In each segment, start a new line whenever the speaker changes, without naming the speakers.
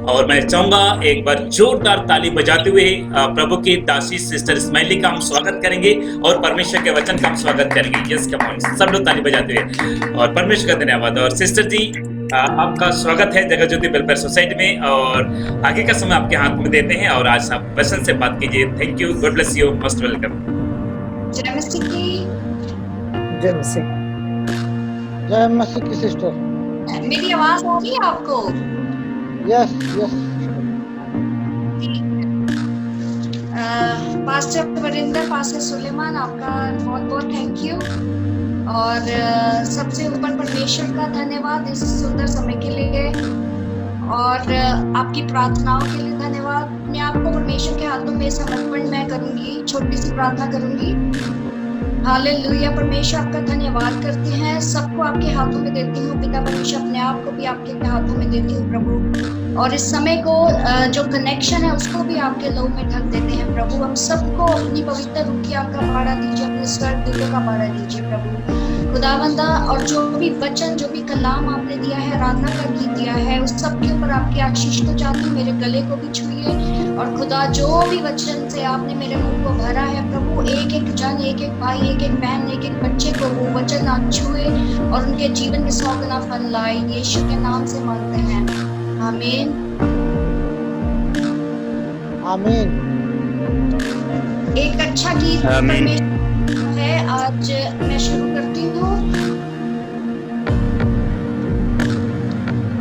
और मैं चाहूंगा एक बार जोरदार ताली बजाते हुए प्रभु की दासी सिस्टर स्माइली का हम स्वागत करेंगे और परमेश्वर के वचन का हम स्वागत करेंगे। यस कम ऑन, सब लोग ताली बजाते हुए और परमेश्वर का धन्यवाद। और सिस्टर जी आपका स्वागत है जगत ज्योति वेलफेयर सोसाइटी में, और आगे का समय आपके हाथ में देते हैं और आज आप वचन से बात कीजिए। Thank you, God bless you, most welcome.
जय मसीह की।
जय मसीह। जय मसीह की सिस्टर।
मेरी आवाज आ रही है आपको?
Yes yes.
Pastor Varinder, pastor Suleman, आपका बहुत बहुत थैंक यू। और सबसे ऊपर परमेश्वर का धन्यवाद इस सुंदर समय के लिए, और आपकी प्रार्थनाओं के लिए धन्यवाद। अपने आप को परमेश्वर के हाथों में समर्पण मैं करूंगी, छोटी सी प्रार्थना करूंगी। हालेलुया। परमेश्वर आपका धन्यवाद करते हैं, सबको आपके हाथों में देती हूँ पिता परमेश्वर, अपने आप को भी आपके हाथों में देती हूँ प्रभु, और इस समय को जो कनेक्शन है उसको भी आपके लहू में ढक देते हैं प्रभु। हम सबको अपनी पवित्र रूह की आग का बाड़ा दीजिए, अपने स्वर्ग दूतों का बाड़ा दीजिए प्रभु खुदावंदा। और जो भी वचन, जो भी कलाम आपने दिया है, आराधना का गीत दिया है, उस सब के ऊपर आपकी आशीष को चाहती हूँ। मेरे गले को भी छुइए, और खुदा जो भी वचन से आपने मेरे मुंह को भरा है प्रभु, एक एक जन, एक एक भाई, एक एक बहन, एक एक बच्चे को वो वचन आप छुए और उनके जीवन में 100 गुना फल लाए। यीशु के नाम से मांगते हैं, आमीन
आमीन।
एक अच्छा गीत है, आज मैं शुरू करती हूँ।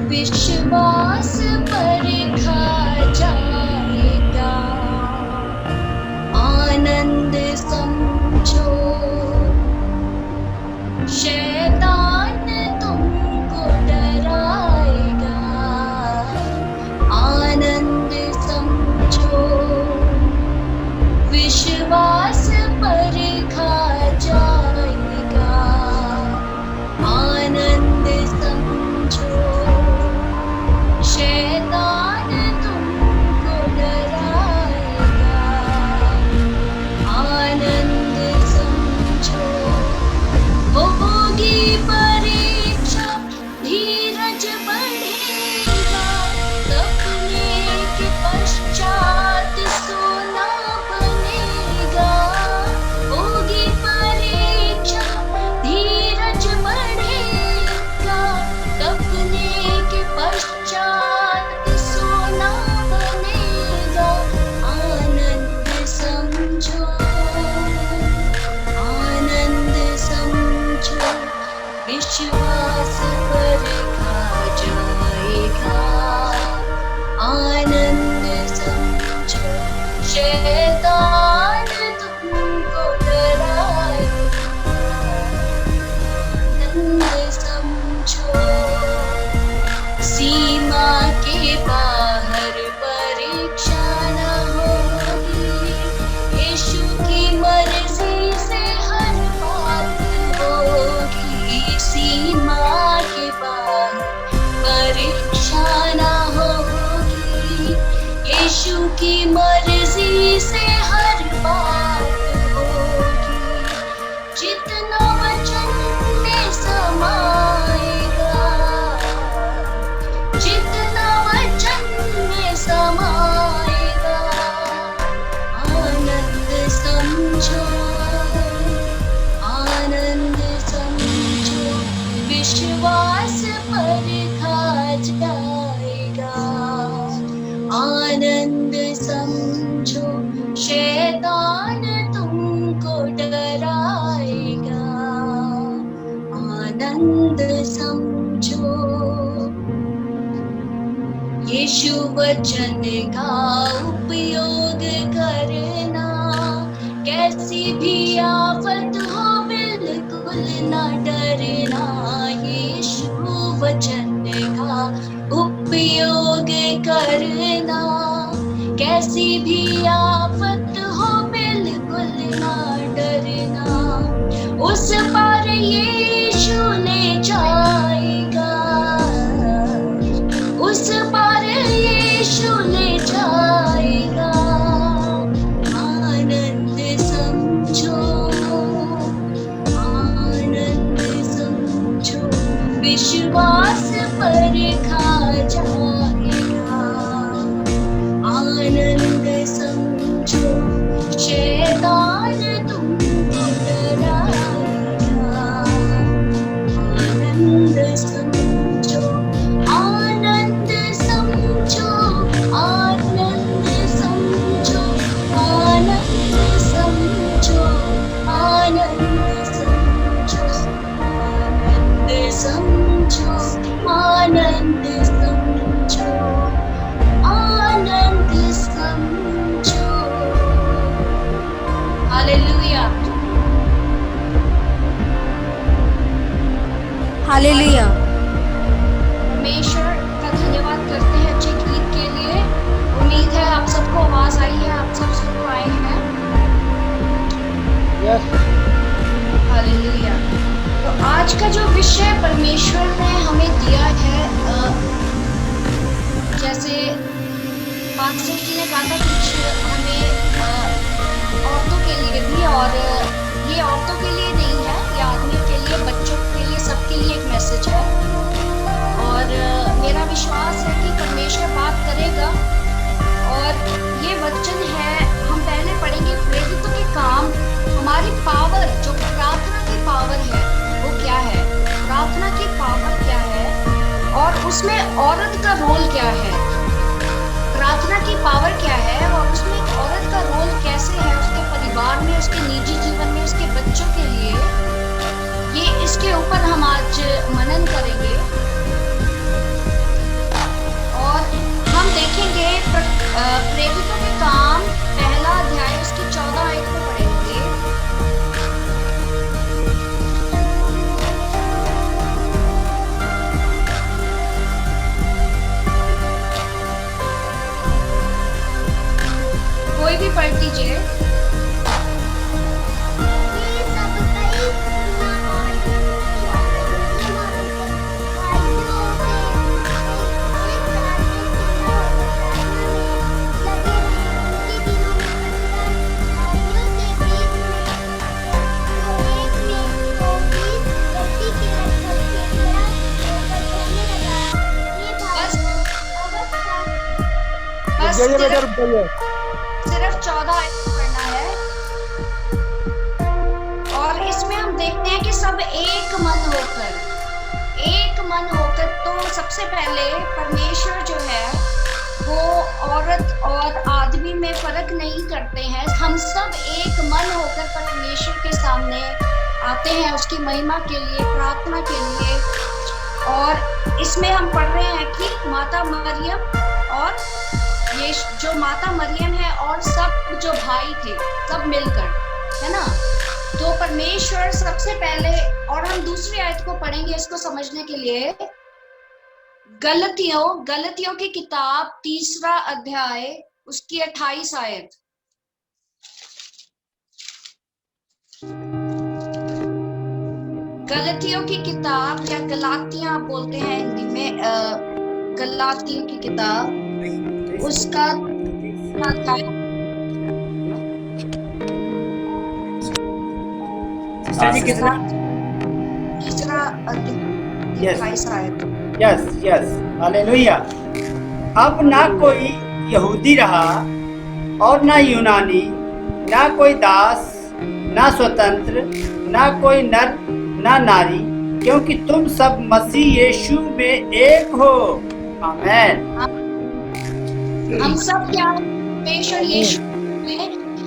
विश्वास परखा जाएगा, आनंद समझो, शैतान तुमको डराएगा, आनंद समझो, विश्वास परखा जाएगा, आनंद समझो, शैतान तुमको डराएगा, आनंद समझो। होगी परीक्षा, धीरज बढ़ेगा, सपने के पश्चात सोना बनेगा। होगी परीक्षा, धीरज बढ़ेगा, सपने के पश्चात सोना बनेगा, आनंद समझो, आनंद समझो, विश्वास परखा जाएगा, आनंद समझो, शैतान तुमको डराएगा, आनंद समझो। सीमा के बाहर परीक्षा न होगी, यीशु की मर्जी से हर बात होगी। सीमा के बाहर परीक्षा न होगी, यीशु की मर्जी से हर बात होगी। जितना वचन में समाएगा, जितना वचन में समाएगा, आनंद समझो, आनंद समझो, विश्वास परखा जाएगा, आनंद समझो, शैतान तुमको डराएगा, आनंद समझो। यीशु वचन का उपयोग करना, कैसी भी आफत हो बिल्कुल न डरना। यीशु वचन का उपयोग करना, कैसी भी आफत हो बिल्कुल न डरना। उस पार यीशु ले जाए विश्वास पर खा जाएगा। आनंद समझो शैतान तुमको डराएगा। आनंद समझो, आनंद समझो, आनंद समझो, आनंद समझो, आनंद समझो, आनंद समझो, आनंद समझो, आनंद समझो। Hallelujah,
hallelujah.
परमेश्वर का धन्यवाद करते हैं अच्छे गीत के लिए। उम्मीद है आप सबको आवाज आई है, आप सब सुन पाए हैं।
Yes
hallelujah. तो आज का जो विषय परमेश्वर ने हमें दिया है, जैसे पास्टर जी ने कहा था कुछ हमें औरतों के लिए भी, और ये औरतों के लिए नहीं है, ये आदमियों के लिए, बच्चों के लिए, सबके लिए एक मैसेज है। और मेरा विश्वास है कि परमेश्वर बात करेगा। और ये वचन है, हम पहले पढ़ेंगे प्रेरितों के काम। हमारी पावर, जो प्रार्थना की पावर है, वो क्या है, प्रार्थना की पावर क्या है, और उसमें औरत का रोल क्या है। प्रार्थना की पावर क्या है और उसमें एक औरत का रोल कैसे है, उसके परिवार में, उसके निजी जीवन में, उसके बच्चों के लिए, ये इसके ऊपर हम आज मनन करेंगे। और हम देखेंगे प्रेरितों के काम पहला अध्याय उसकी 14 आयत को पढ़ेंगे। कोई भी पढ़ दीजिए। बस
जाइए बेटा, रुक जाइए।
सिर्फ 14 आयत पढ़ना है। और इसमें हम देखते हैं कि सब एक मन होकर, तो सबसे पहले परमेश्वर जो है वो औरत और आदमी में फर्क नहीं करते हैं। हम सब एक मन होकर परमेश्वर के सामने आते हैं उसकी महिमा के लिए, प्रार्थना के लिए। और इसमें हम पढ़ रहे हैं कि माता मरियम, और ये जो माता मरियम है और सब जो भाई थे, सब मिलकर, है ना। तो परमेश्वर सबसे पहले, और हम दूसरी आयत को पढ़ेंगे इसको समझने के लिए। गलतियों की किताब 3 अध्याय उसकी 28 आयत। गलतियों की किताब, या गलातियां बोलते हैं हिंदी में, गलातियों की किताब उसका
यस हालेलुया। अब ना कोई यहूदी रहा और ना यूनानी, ना कोई दास, ना स्वतंत्र, ना कोई नर ना नारी, क्योंकि तुम सब मसीह यीशु में एक हो। आमीन।
हम सब क्या, परमेश्वर यीशु में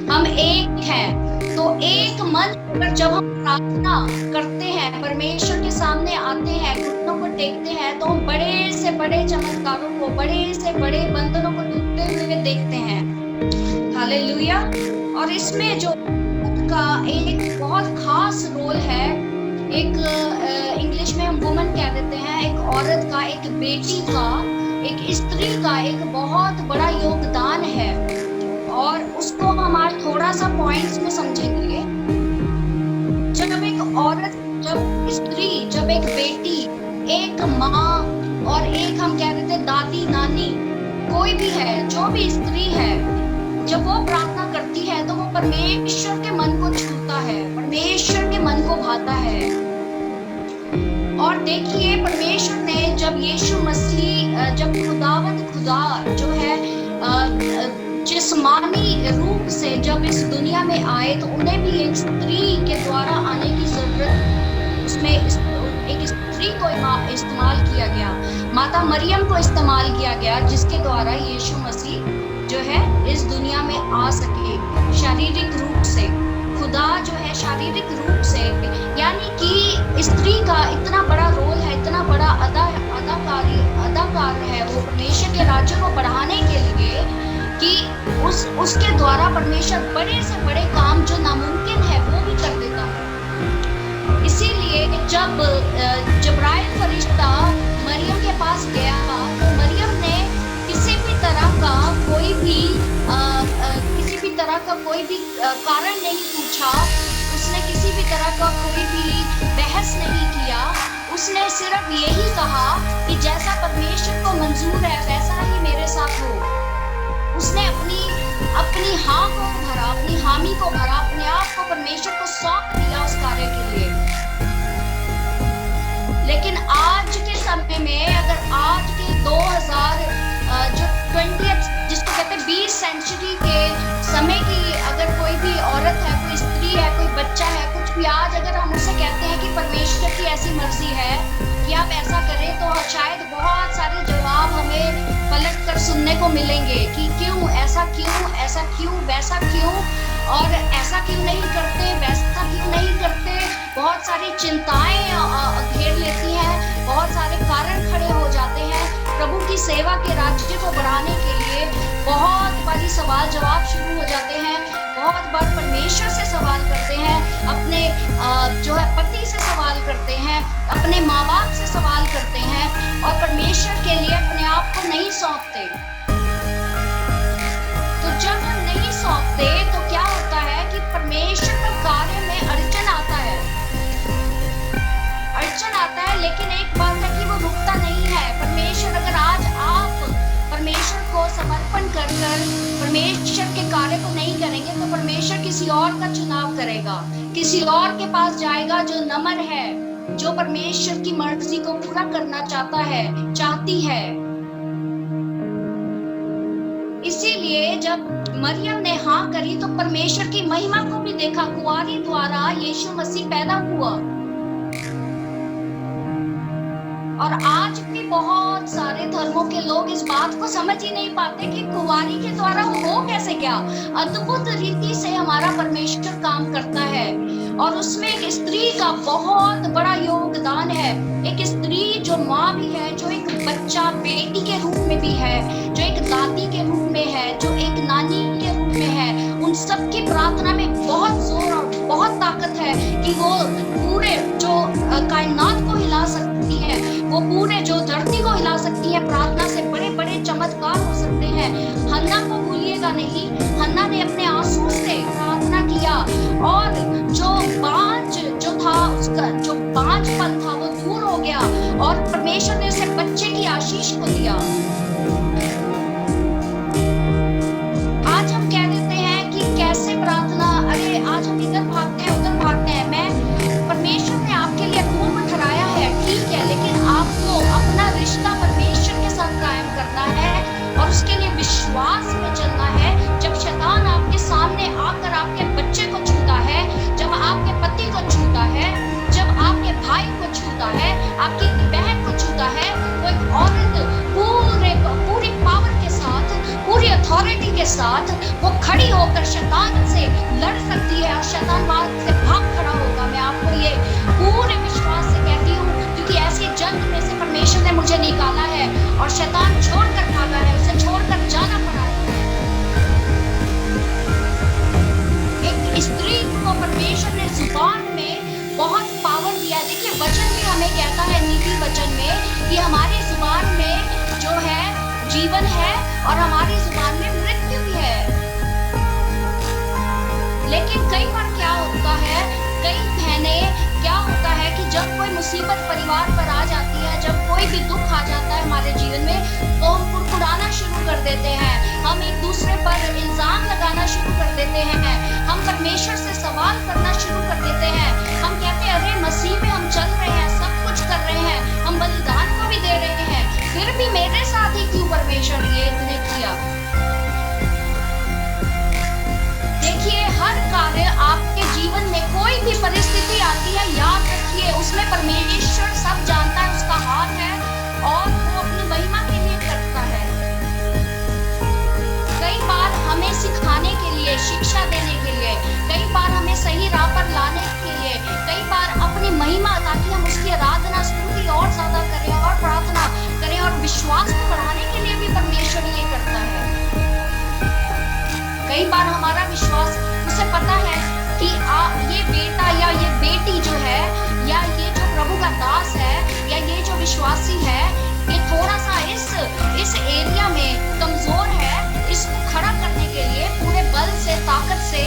हम एक हैं। तो एक मन पर जब हम प्रार्थना करते हैं, परमेश्वर के सामने आते हैं, घुटनों को टेकते हैं, तो हम बड़े से बड़े चमत्कारों को, बड़े से बड़े बंधनों को टूटते हुए देखते हैं। हालेलुया। और इसमें जो का एक बहुत खास रोल है, एक इंग्लिश में हम वुमन कह देते हैं, एक औरत का, एक बेटी का, एक स्त्री का एक बहुत बड़ा योगदान है। और उसको हम आज थोड़ा सा पॉइंट्स में समझेंगे। जब एक औरत, जब स्त्री, जब एक बेटी, एक माँ, और एक हम कह देते दादी, नानी, कोई भी है, जो भी स्त्री है, जब वो प्रार्थना करती है तो वो परमेश्वर के मन को छूता है, परमेश्वर के मन को भाता है। और देखिए परमेश्वर ने जब यीशु मसीह जब खुदावंद खुदा जो है जिस्मानी रूप से जब इस दुनिया में आए तो उन्हें भी एक स्त्री के द्वारा आने की जरूरत, उसमें एक स्त्री को इस्तेमाल किया गया, माता मरियम को इस्तेमाल किया गया, जिसके द्वारा यीशु मसीह जो है इस दुनिया में आ सके शारीरिक रूप से। खुदा जो है शारीरिक रूप से, यानी कि स्त्री का इतना बड़ा रोल है, इतना बड़ा अदाकार है वो परमेश्वर के राज्य को बढ़ाने के लिए कि उसके द्वारा परमेश्वर बड़े से बड़े काम जो नामुमकिन है वो भी कर देता है। इसीलिए जब जिब्राइल फरिश्ता मरियम के पास गया तो मरियम ने किसी भी तरह का कोई भी कारण नहीं पूछा, उसने किसी भी तरह का कोई भी बहस नहीं किया। उसने सिर्फ यही कहा कि जैसा परमेश्वर को मंजूर है वैसा ही मेरे साथ हो। उसने अपनी हाँ को भरा, अपनी हामी को भरा, अपने आप को परमेश्वर को सौंप दिया उस कार्य के लिए। लेकिन आज के समय में अगर आज के 2000 जो 20th जिसको कहते हैं 20 सेंचुरी के समय की अगर कोई भी औरत है, कोई स्त्री है, कोई बच्चा है, कुछ भी, आज अगर हम उसे कहते हैं कि परमेश्वर की ऐसी मर्जी है कि आप ऐसा करें, तो शायद बहुत सारे जवाब हमें पलट कर सुनने को मिलेंगे कि क्यों, ऐसा क्यों, वैसा क्यों, और ऐसा क्यों नहीं करते, वैसा क्यों नहीं करते। बहुत सारी चिंताएं घेर लेती हैं, बहुत सारे कारण खड़े हो जाते हैं। प्रभु की सेवा के राज्य को बढ़ाने के लिए बहुत बारी सवाल जवाब शुरू हो जाते हैं। बहुत बार परमेश्वर से सवाल करते हैं, अपने जो है पति से सवाल करते हैं, अपने माँ बाप से सवाल करते हैं, और परमेश्वर के लिए अपने आप को नहीं सौंपते। तो जब हम नहीं सौंपते तो क्या होता है कि परमेश्वर के कार्य में अड़चन आता है, लेकिन एक बात है कि वो रुकता नहीं है। परमेश्वर, अगर आज आप परमेश्वर को समर्पण कर परमेश्वर के कार्य को नहीं करेंगे तो परमेश्वर किसी और का चुनाव करेगा, किसी और के पास जाएगा जो नम्र है, जो परमेश्वर की मर्जी को पूरा करना चाहती है। इसीलिए जब मरियम ने हाँ करी तो परमेश्वर की महिमा को भी देखा। कुंवारी द्वारा यीशु मसीह पैदा हुआ। और आज भी बहुत सारे धर्मों के लोग इस बात को समझ ही नहीं पाते कि कुंवारी के द्वारा हो कैसे क्या अद्भुत रीति से हमारा परमेश्वर काम करता है। और उसमें एक स्त्री का बहुत बड़ा योगदान है। एक स्त्री जो माँ भी है, जो एक बच्चा बेटी के रूप में भी है, जो एक दादी के रूप में है, जो एक नानी के रूप में है, उन सब की प्रार्थना में बहुत जोर और बहुत ताकत है कि वो पूरे जो कायनात को हिला सकती है, वो पूरे जो धरती को हिला सकती है। प्रार्थना से बड़े बड़े चमत्कार हो सकते हैं। हन्ना को भूलिएगा नहीं, हन्ना ने अपने आंसू से प्रार्थना किया और जो बांझ जो था, उसका जो बांझपन था वो दूर हो गया और परमेश्वर ने उसे बच्चे की आशीष को दिया। आज हम कह देते हैं कि कैसे प्रार्थना, अरे आज हम इधर भागते हैं उधर भागते हैं। परमेश्वर ने आपके लिए खूब ठहराया है, ठीक है, लेकिन आपको अपना रिश्ता परमेश्वर के साथ कायम करना है और उसके लिए विश्वास में चलना है। जब शैतान आपके सामने आकर आपके बच्चे को छूता है, जब आपके पति को छूता है, जब आपके भाई को छूता है, आपकी बहन को छूता है, तो एक औरत पूरी पावर के साथ, पूरी अथॉरिटी के साथ वो खड़ी होकर शैतान से लड़ सकती है और शैतान वहां से भाग खड़ा होगा। मैं आपको ये पूरे विश्वास से कहती हूँ, क्योंकि ऐसी जंग में से परमेश्वर ने मुझे निकाला है और शैतान छोड़कर भागा है, उसे छोड़कर जाना पड़ा है। एक स्त्री को परमेश्वर ने जुबान में बहुत पावर दिया। देखिए वचन भी हमें कहता है, नीति वचन में, कि हमारी जुबान में जो है जीवन है और हमारी जुबान में मृत्यु भी है। लेकिन कई बार क्या होता है, कई बहनें क्या होता है कि जब कोई मुसीबत परिवार पर आ जाती है, जब कोई भी दुख आ जाता है हमारे जीवन में, तो हम कुड़कुड़ाना शुरू कर देते हैं, हम एक दूसरे पर इल्जाम लगाना शुरू कर देते हैं, हम परमेश्वर से सवाल करना शुरू कर देते हैं। हम कहते हैं अरे मसीह में हम चल रहे हैं, सब कुछ कर रहे रहे हैं, हम बलिदान को भी दे रहे हैं, फिर भी मेरे साथ ही क्यों परमेश्वर ये इतने किया? देखिए, हर कार्य आपके जीवन में कोई भी परिस्थिति आती है, याद रखिए उसमें परमेश्वर सब जानता है, उसका हाथ है और वो अपनी महिमा के लिए करता है। कई बार हमें सिखाने के लिए, शिक्षा देने के लिए, कई बार हमें सही राह पर लाने के लिए, कई बार अपनी महिमा, ताकि हम उसकी आराधना स्तुति और ज्यादा करें और प्रार्थना करें और विश्वास को बढ़ाने के लिए भी परमेश्वर ये करता है। कई बार हमारा विश्वास, उसे पता है कि ये बेटा या ये बेटी जो है, या ये जो प्रभु का दास है, या ये जो विश्वासी है, ये थोड़ा सा इस एरिया में कमजोर है, इसको खड़ा करने के लिए पूरे बल से, ताकत से,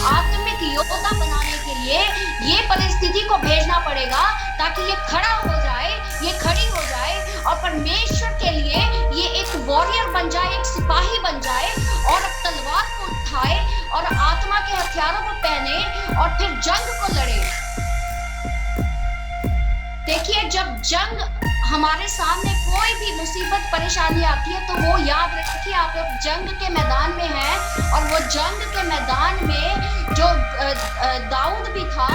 आत्मिक योद्धा बनाने के लिए ये परिस्थिति को भेजना पड़ेगा, ताकि ये खड़ा हो जाए, ये खड़ी हो जाए और परमेश्वर के लिए ये एक वॉरियर बन जाए, एक सिपाही बन जाए और तलवार को उठाए और आत्मा के हथियारों को पहने और फिर जंग को लड़े। देखिए, जब जंग हमारे सामने कोई भी मुसीबत परेशानी आती है, तो वो याद रखिए आप जंग के मैदान में हैं, और वो जंग के मैदान में जो दाऊद भी था,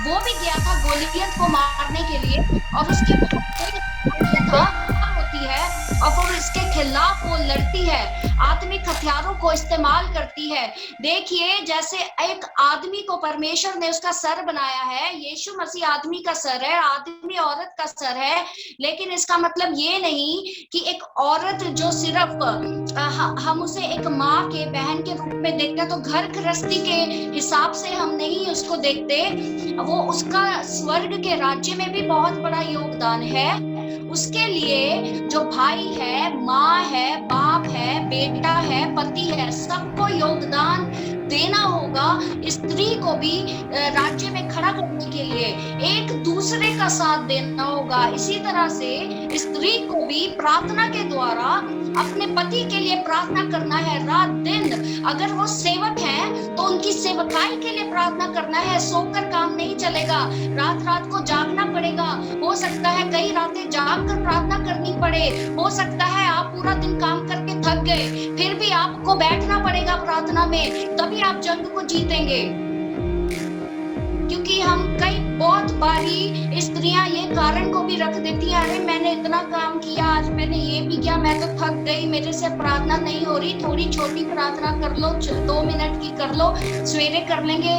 वो भी गया था गोलियत को मारने के लिए, और उसकी था होती है और वो इसके खिलाफ वो लड़ती है, आत्मिक हथियारों को इस्तेमाल करती है। देखिए, जैसे एक आदमी को परमेश्वर ने उसका सर बनाया है, यीशु मसीह आदमी का सर है, आदमी औरत का सर है, लेकिन इसका मतलब ये नहीं कि एक औरत जो सिर्फ हम उसे एक माँ के, बहन के रूप में देखते हैं, तो घर गृहस्थी के हिसाब से हम नहीं उसको देखते, वो उसका स्वर्ग के राज्य में भी बहुत बड़ा योगदान है। उसके लिए जो भाई है, माँ है, बाप है, बेटा है, पति है, सबको योगदान देना होगा। स्त्री को भी राज्य में खड़ा करने के लिए एक दूसरे का साथ देना होगा। इसी तरह से स्त्री को भी प्रार्थना के द्वारा अपने पति के लिए प्रार्थना करना है रात दिन। अगर वो सेवक हैं तो उनकी सेवकाई के लिए प्रार्थना करना है। सोकर काम नहीं चलेगा, रात रात को जागना पड़ेगा। हो सकता है कई रातें जाग कर प्रार्थना करनी पड़े, हो सकता है आप पूरा दिन काम करके थक गए, फिर भी आपको बैठना पड़ेगा प्रार्थना में, तभी आप जंग को जीतेंगे। क्योंकि हम कई बहुत बारी स्त्रियां ये कारण को भी रख देती हैं, अरे मैंने इतना काम किया, आज मैंने ये भी किया, मैं तो थक गई, मेरे से प्रार्थना नहीं हो रही, थोड़ी छोटी प्रार्थना कर लो, 2 मिनट की कर लो, सवेरे कर लेंगे।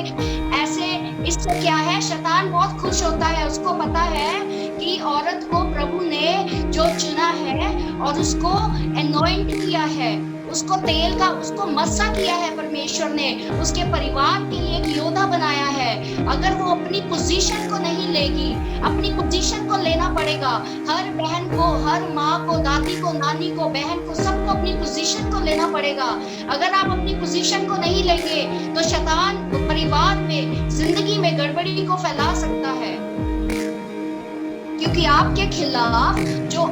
ऐसे इससे क्या है, शैतान बहुत खुश होता है, उसको पता है कि औरत को प्रभु ने जो चुना है और उसको एनॉइंट किया है, उसको तेल का, उसको मस्सा किया है परमेश्वर ने, उसके परिवार के लिए एक योद्धा बनाया है। अगर वो अपनी पोजीशन को नहीं लेगी, अपनी पोजीशन को लेना पड़ेगा। हर बहन को, हर माँ को, दादी को, नानी को, बहन को, सबको अपनी पोजीशन को लेना पड़ेगा। अगर आप अपनी पोजीशन को नहीं लेंगे तो शैतान परिवार में, जिंदगी में गड़बड़ी को फैला सकता है। क्योंकि आपके खिलाफ जो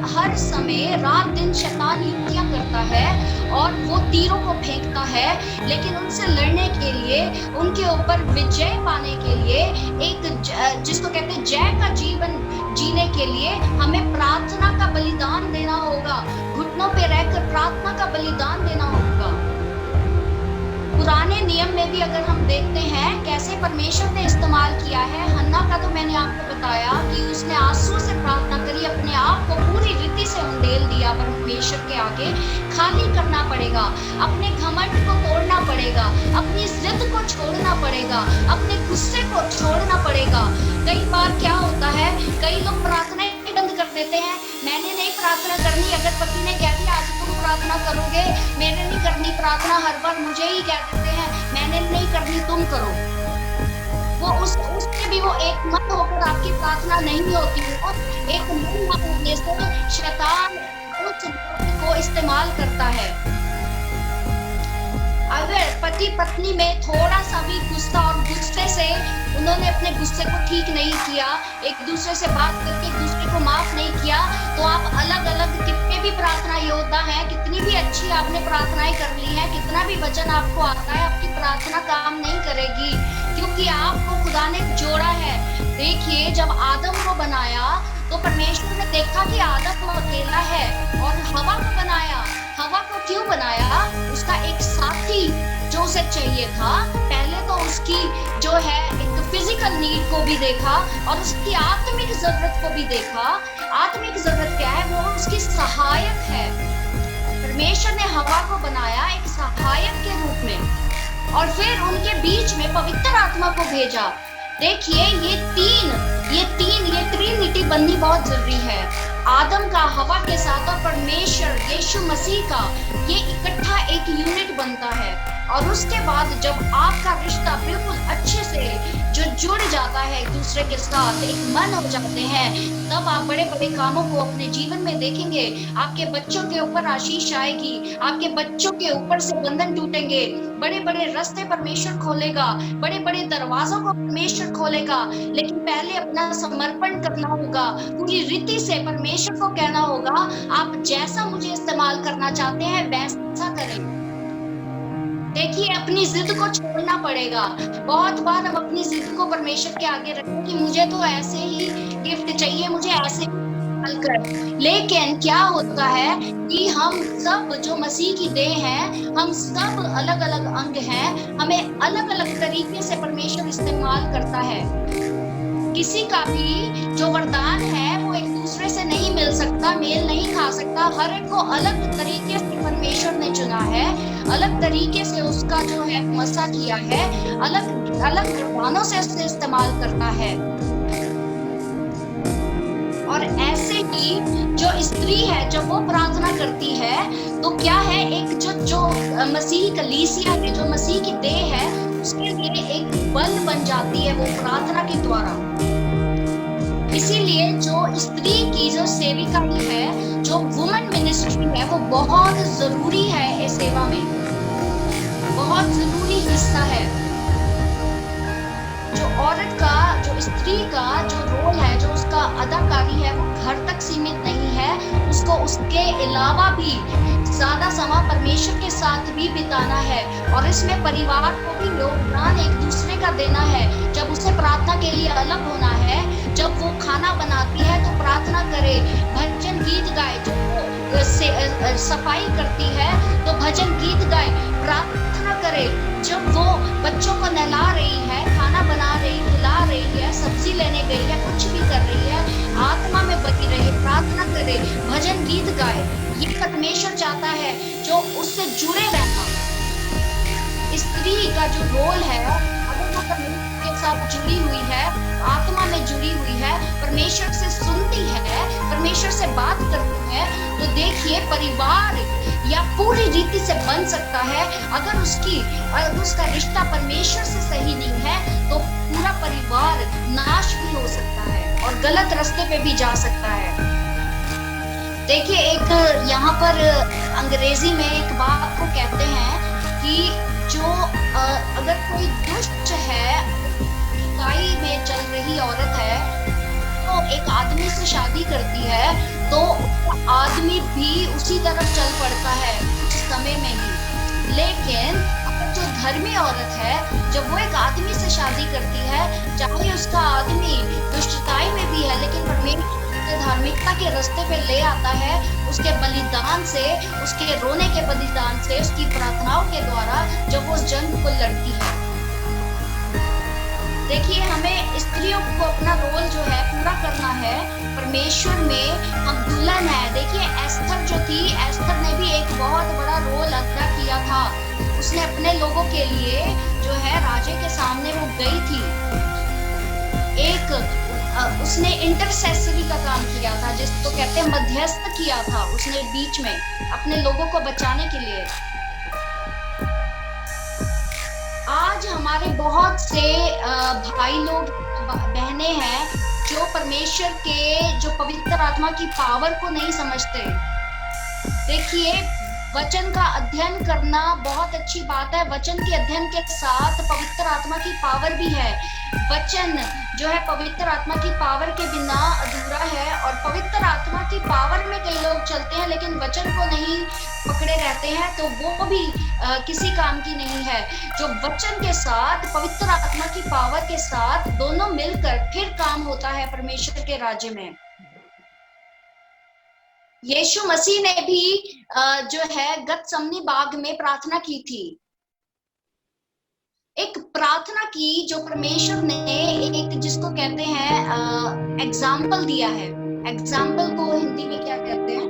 हर समय रात दिन शैतान युक्तियां करता है और वो तीरों को फेंकता है, लेकिन उनसे लड़ने के लिए, उनके ऊपर विजय पाने के लिए, एक जिसको कहते हैं जय का जीवन जीने के लिए हमें प्रार्थना का बलिदान देना होगा। घुटनों पे रहकर प्रार्थना का बलिदान देना होगा। पुराने नियम में भी अगर हम देखते हैं कैसे परमेश्वर ने इस्तेमाल किया है, हन्ना का तो मैंने आपको बताया कि उसने आंसू से प्रार्थना करी, अपने आप को पूरी रीति से उंडेल दिया परमेश्वर के आगे। खाली करना पड़ेगा, अपने घमंड को तोड़ना पड़ेगा, अपनी जिद को छोड़ना पड़ेगा, अपने गुस्से को छोड़ना पड़ेगा। कई बार क्या होता है, कई लोग प्रार्थना बंद कर देते हैं, मैंने नहीं प्रार्थना करनी। अगर पति ने कह दिया आज तुम प्रार्थना करोगे, मैंने नहीं करनी प्रार्थना, हर बार मुझे ही कह देते हैं मैंने नहीं करनी तुम करो। वो उससे भी वो एक मत होकर आपकी प्रार्थना नहीं होती है। एक मन होने से शैतान उस को इस्तेमाल करता है। अगर पति पत्नी में थोड़ा सा भी गुस्सा और गुस्से से उन्होंने अपने गुस्से को ठीक नहीं किया, एक दूसरे से बात करके एक दूसरे को माफ नहीं किया, तो आप अलग अलग कितने भी प्रार्थना योद्धा हैं, कितनी भी अच्छी आपने प्रार्थनाएं कर ली हैं, कितना भी वचन आपको आता है, आपकी प्रार्थना काम नहीं करेगी, क्योंकि आपको खुदा ने जोड़ा है। देखिए, जब आदम को बनाया तो परमेश्वर ने देखा कि आदम अकेला है और हवा को बनाया। हवा को क्यों बनाया? उसका एक साथी जो उसे चाहिए था। पहले तो उसकी जो है एक फिजिकल नीड को भी देखा और उसकी आत्मिक जरूरत को भी देखा। आत्मिक जरूरत क्या है? वो उसकी सहायक है। परमेश्वर ने हवा को बनाया एक सहायक के रूप में और फिर उनके बीच में पवित्र आत्मा को भेजा। देखिए ये ट्रिनिटी बननी बहुत जरूरी है। आदम का हवा के साथ और परमेश्वर यीशु मसीह का ये इकट्ठा एक यूनिट बनता है। और उसके बाद जब आपका रिश्ता बिल्कुल अच्छे से जो जुड़ जाता है एक दूसरे के साथ, एक मन हो जाते हैं, तब आप बड़े बड़े कामों को अपने जीवन में देखेंगे। आपके बच्चों के ऊपर आशीष आएगी, आपके बच्चों के ऊपर से बंधन टूटेंगे, बड़े बड़े रास्ते परमेश्वर खोलेगा, बड़े बड़े दरवाजों को परमेश्वर खोलेगा। लेकिन पहले अपना समर्पण करना होगा, पूरी रीति से परमेश्वर को कहना होगा आप जैसा मुझे इस्तेमाल करना चाहते हैं वैसा करें। देखिए अपनी जिद को छोड़ना पड़ेगा। बहुत बार हम अपनी जिद को परमेश्वर के आगे रखते कि मुझे तो ऐसे ही गिफ्ट चाहिए, मुझे ऐसे कर। लेकिन क्या होता है कि हम सब जो मसीह की देह हैं, हम सब अलग अलग अंग हैं, हमें अलग अलग तरीके से परमेश्वर इस्तेमाल करता है। किसी का भी जो वरदान है वो एक दूसरे से नहीं मिल सकता, मेल नहीं खा सकता। हर एक को अलग तरीके से परमेश्वर ने चुना है, अलग तरीके से उसका जो है मसा किया है, अलग अलग वरदानों से उसे इस्तेमाल करता है। और ऐसे ही जो स्त्री है जब वो प्रार्थना करती है तो क्या है, एक जो मसीह कलीसिया है, जो मसीह की देह है, उसके लिए एक बल बन जाती है वो प्रार्थना के द्वारा। इसीलिए जो स्त्री की जो सेविकाई है, जो वुमेन मिनिस्ट्री है, वो बहुत जरूरी है इस सेवा में, बहुत जरूरी हिस्सा है। जो औरत का, जो स्त्री का जो रोल है, जो उसका अदाकारी है, वो घर तक सीमित नहीं है, उसको उसके अलावा भी ज्यादा समय परमेश्वर के साथ भी बिताना है। और इसमें परिवार को भी योगदान एक दूसरे का देना है। जब उसे प्रार्थना के लिए अलग होना है, जब वो खाना बनाती है तो प्रार्थना करे, भजन गीत गाए, जो सफाई करती है तो भजन गीत गाए, प्रार्थना करे। जब वो बच्चों को नहला रही है, खाना बना रही, खिला रही है, सब्जी लेने गई है, कुछ भी कर रही है, आत्मा में बनी रहे, प्रार्थना करे, भजन गीत गाए। ये परमेश्वर चाहता है जो उससे जुड़े रहना। स्त्री का जो रोल है, अगर वो परमेश्वर के साथ जुड़ी हुई है, आत्मा में जुड़ी हुई है, परमेश्वर से सुनती है, परमेश्वर से बात करती है, तो देखिए परिवार या पूरी रीति से बन सकता है। अगर उसका रिश्ता परमेश्वर से सही नहीं है तो पूरा परिवार नाश भी हो सकता है और गलत रास्ते पे भी जा सकता है। देखिए एक यहाँ पर अंग्रेजी में एक बात को कहते हैं कि जो अगर कोई दुष्ट है, बुराई में चल रही औरत है, तो एक आदमी से शादी करती है तो आदमी भी उसी तरफ चल पड़ता है कुछ समय में ही। लेकिन अगर जो धर्मी औरत है, जब वो एक आदमी से शादी करती है, चाहे उसका आदमी दुष्टताई में भी है, लेकिन परमेश्वर धार्मिकता के रास्ते पे ले आता है, उसके बलिदान से, उसके रोने के बलिदान से, उसकी प्रार्थनाओं के द्वारा जब वो उस जंग को लड़ती है। देखिए हमें स्त्रियों को अपना रोल जो है पूरा करना है परमेश्वर में। हम दुल्हन है। देखिए एस्थर जो थी, एस्थर ने भी एक बहुत बड़ा रोल अदा किया था। उसने अपने लोगों के लिए जो है राजे के सामने वो गई थी, उसने इंटरसेसरी का काम किया था, जिसको कहते हैं मध्यस्थ किया था उसने बीच में अपने लोगों को बचाने के लिए। आज हमारे बहुत से भाई लोग, बहनें हैं जो परमेश्वर के, जो पवित्र आत्मा की पावर को नहीं समझते। देखिए वचन का अध्ययन करना बहुत अच्छी बात है। वचन के अध्ययन के साथ पवित्र आत्मा की पावर भी है। वचन जो है पवित्र आत्मा की पावर के बिना अधूरा है। और पवित्र आत्मा की पावर में कई लोग चलते हैं लेकिन वचन को नहीं पकड़े रहते हैं, तो वो भी किसी काम की नहीं है। जो वचन के साथ, पवित्र आत्मा की पावर के साथ दोनों मिलकर फिर काम होता है परमेश्वर के राज्य में। यीशु मसीह ने भी जो है गतसमनी बाग में प्रार्थना की थी। एक प्रार्थना की जो परमेश्वर ने एक जिसको कहते हैं एग्जाम्पल दिया है। एग्जाम्पल को हिंदी में क्या कहते हैं?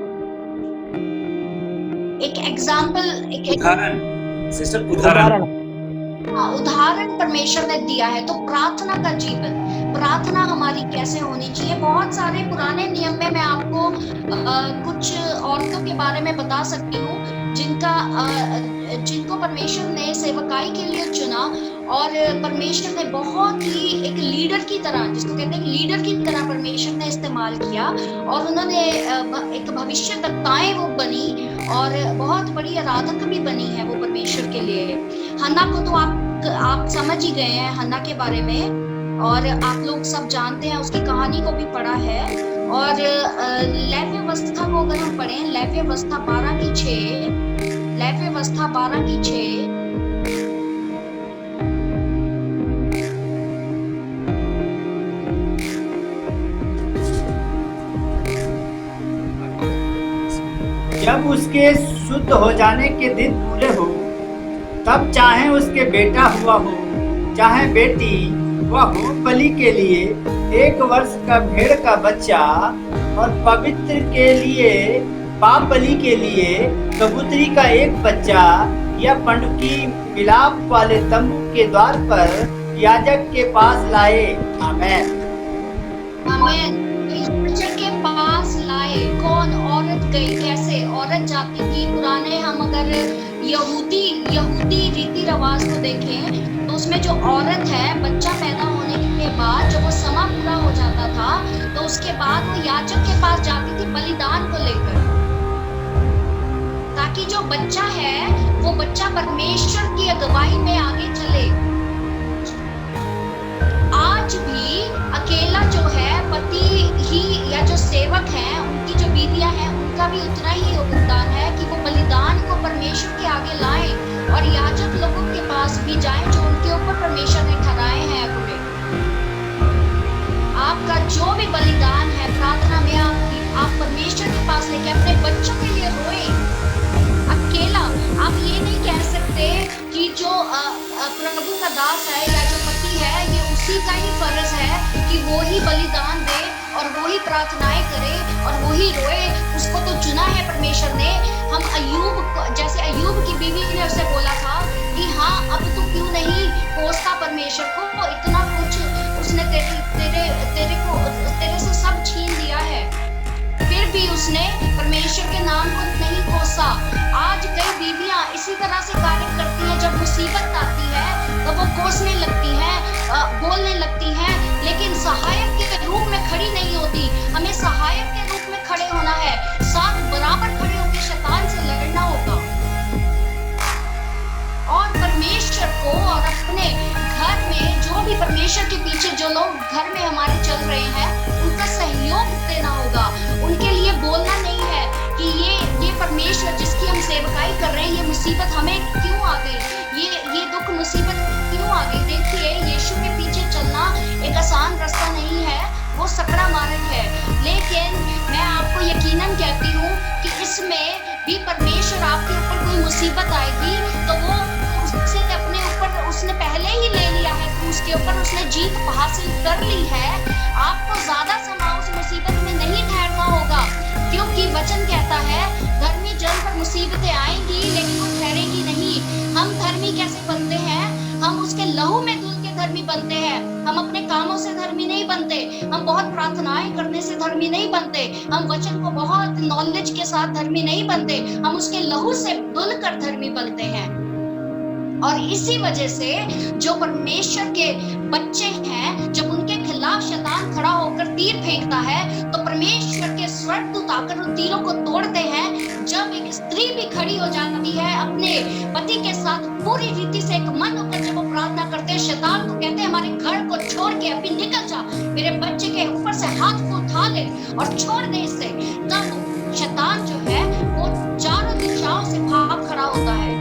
एक एग्जाम्पल, एक
उदाहरण सिस्टर, उदाहरण।
उदाहरण परमेश्वर ने दिया है। तो प्रार्थना का जीवन, प्रार्थना हमारी कैसे होनी चाहिए। बहुत सारे पुराने नियम में मैं आपको कुछ औरतों के बारे में बता सकती हूँ जिनको परमेश्वर ने सेवकाई के लिए चुना और परमेश्वर ने बहुत ही एक लीडर की तरह, जिसको कहते हैं लीडर की तरह परमेश्वर ने इस्तेमाल किया और उन्होंने एक भविष्यद्वक्ताएं वो बनी और बहुत बड़ी आराधक भी बनी है वो परमेश्वर के लिए। हन्ना को तो आप समझ ही गए हैं हन्ना के बारे में, और आप लोग सब जानते हैं, उसकी कहानी को भी पढ़ा है। और लेव्यवस्था को अगर हम पढ़ें, लेव्यवस्था 12:6, लेव्यवस्था 12:6,
जब उसके शुद्ध हो जाने के दिन पूरे हो, तब चाहे उसके बेटा हुआ हो चाहे बेटी हुआ हो, बलि के लिए 1 वर्ष का भेड़ का बच्चा और पवित्र के लिए पाप बलि के लिए कबूतरी का एक बच्चा या पंडुकी मिलाप वाले तंबू के द्वार पर याजक के पास लाए। आमेन
आमेन। याजक के पास लाए। कौन? औरत गई। कैसे औरत जाती थी? पुराने हम अगर यहूदी रीति रिवाज को देखें तो उसमें जो औरत है, बच्चा पैदा होने के बाद जब वो समा पूरा हो जाता था तो उसके बाद वो याजक के पास जाती थी बलिदान को लेकर, ताकि जो बच्चा है वो बच्चा परमेश्वर की अगुवाई में आगे चले। आज भी अकेला जो है पति ही या जो सेवक हैं, उनकी जो बीवियां हैं, उनका भी उतना ही योगदान है कि वो बलिदान को परमेश्वर के आगे लाएं और याजक लोगों के पास भी जाएं जो उनके ऊपर परमेश्वर ने ठहराए हैं अगुवे। आपका जो भी बलिदान है प्रार्थना में आप परमेश्वर के पास लेके अपने बच्चों के लिए रोए। अकेला आप ये नहीं कह सकते कि जो प्रभु का दास है या जो पति है, ये उसी का ही फर्ज है कि वो ही बलिदान दे और वो ही प्रार्थनाएं करे और वो ही रोए। उसको तो चुना है परमेश्वर ने। हम जैसे अय्यूब की बीवी ने उसे बोला था कि हाँ, अब तू क्यों नहीं कोसता परमेश्वर को, इतना कुछ उसने तेरे से सब छीन लिया है, फिर भी उसने परमेश्वर के नाम को नहीं कोसा। आज कई बीवियां इसी तरह से कार्य करती हैं। जब मुसीबत आती है तो वो कोसने लगती हैं, बोलने लगती हैं, लेकिन सहायक के रूप में खड़ी नहीं होती। हमें सहायक के रूप में खड़े होना है, साथ बराबर खड़े होकर शैतान से लड़ना होगा और परमेश्वर को और अपने घर में जो भी परमेश्वर के पीछे जो लोग घर में हमारे चल रहे हैं, उनका सहयोग देना होगा। उनके लिए बोलना नहीं है कि ये परमेश्वर जिसकी हम सेवकाई कर रहे हैं, ये मुसीबत हमें क्यों आ गई, ये दुख मुसीबत क्यों आ गई। देखिए, यीशु के पीछे चलना एक आसान रास्ता नहीं है, वो सकड़ा मार्ग है। लेकिन मैं आपको यकीनन कहती हूँ कि इसमें भी परमेश्वर आपके ऊपर कोई मुसीबत आएगी तो वो उससे अपने ऊपर उसने पहले ही ले लिया है, तो उसके ऊपर उसने जीत हासिल कर ली है। आपको ज्यादा समय उस मुसीबत में नहीं ठहरना होगा, क्योंकि वचन कहता है धर्मी जन पर मुसीबतें आएंगी लेकिन वो ठहरेगी नहीं। हम धर्मी कैसे बनते हैं? हम उसके लहू में धुल के धर्मी बनते हैं। हम अपने कामों से धर्मी नहीं बनते, हम बहुत प्रार्थनाएं करने से धर्मी नहीं बनते, हम वचन को बहुत नॉलेज के साथ धर्मी नहीं बनते, हम उसके लहू से धुल कर धर्मी बनते हैं। और इसी वजह से जो परमेश्वर के बच्चे हैं, जब उनके खिलाफ शैतान खड़ा होकर तीर फेंकता है तो परमेश्वर के स्वर्गदूत आकर उन तीरों को तोड़ते हैं। जब एक स्त्री भी खड़ी हो जाती है अपने पति के साथ पूरी रीति से एक मन होकर, जब वो प्रार्थना करते हैं, शैतान को कहते हैं हमारे घर को छोड़ के अभी निकल जा, मेरे बच्चे के ऊपर से हाथ को उठा ले और छोड़ दे इससे। तब शैतान जो है वो चारों दिशाओं से भाग खड़ा होता है।